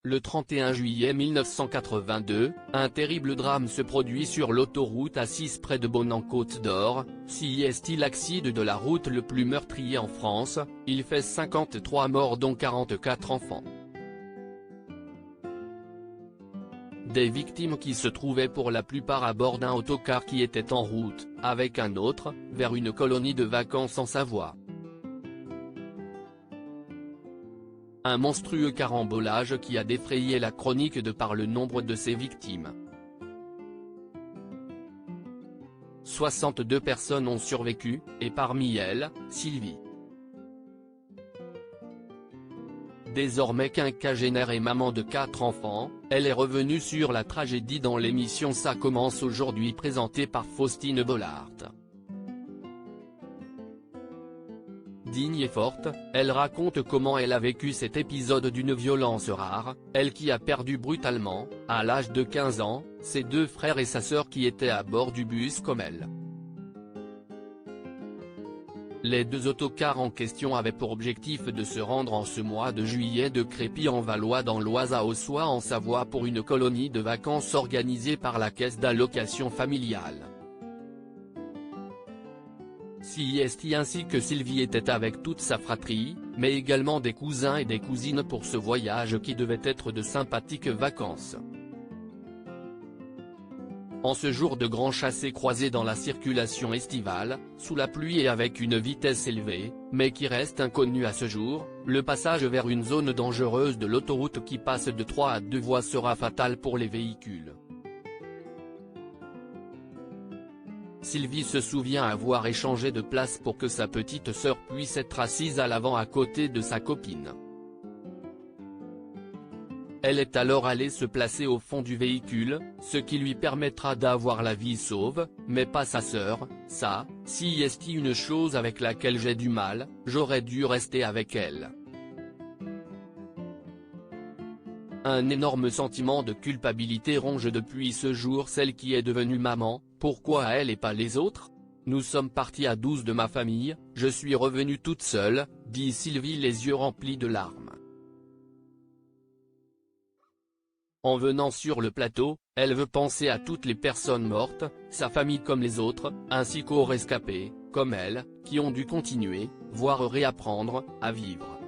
Le 31 juillet 1982, un terrible drame se produit sur l'autoroute A6 près de Beaune en Côte d'Or. C'est l'accident de la route le plus meurtrier en France, il fait 53 morts dont 44 enfants. Des victimes qui se trouvaient pour la plupart à bord d'un autocar qui était en route, avec un autre, vers une colonie de vacances en Savoie. Un monstrueux carambolage qui a défrayé la chronique de par le nombre de ses victimes. 62 personnes ont survécu, et parmi elles, Sylvie. Désormais quinquagénaire et maman de 4 enfants, elle est revenue sur la tragédie dans l'émission Ça commence aujourd'hui présentée par Faustine Bollard. Digne et forte, elle raconte comment elle a vécu cet épisode d'une violence rare, elle qui a perdu brutalement, à l'âge de 15 ans, ses 2 frères et sa sœur qui étaient à bord du bus comme elle. Les 2 autocars en question avaient pour objectif de se rendre en ce mois de juillet de Crépy-en-Valois dans l'Oise à Ossois en Savoie pour une colonie de vacances organisée par la caisse d'allocation familiale. C'est ainsi que Sylvie était avec toute sa fratrie, mais également des cousins et des cousines pour ce voyage qui devait être de sympathiques vacances. En ce jour de grand chassé-croisé dans la circulation estivale, sous la pluie et avec une vitesse élevée, mais qui reste inconnue à ce jour, le passage vers une zone dangereuse de l'autoroute qui passe de 3 à 2 voies sera fatal pour les véhicules. Sylvie se souvient avoir échangé de place pour que sa petite sœur puisse être assise à l'avant à côté de sa copine. Elle est alors allée se placer au fond du véhicule, ce qui lui permettra d'avoir la vie sauve, mais pas sa sœur. Ça, c'est une chose avec laquelle j'ai du mal, j'aurais dû rester avec elle. Un énorme sentiment de culpabilité ronge depuis ce jour celle qui est devenue maman. Pourquoi elle et pas les autres? Nous sommes partis à 12 de ma famille, je suis revenue toute seule, dit Sylvie les yeux remplis de larmes. En venant sur le plateau, elle veut penser à toutes les personnes mortes, sa famille comme les autres, ainsi qu'aux rescapés, comme elle, qui ont dû continuer, voire réapprendre, à vivre.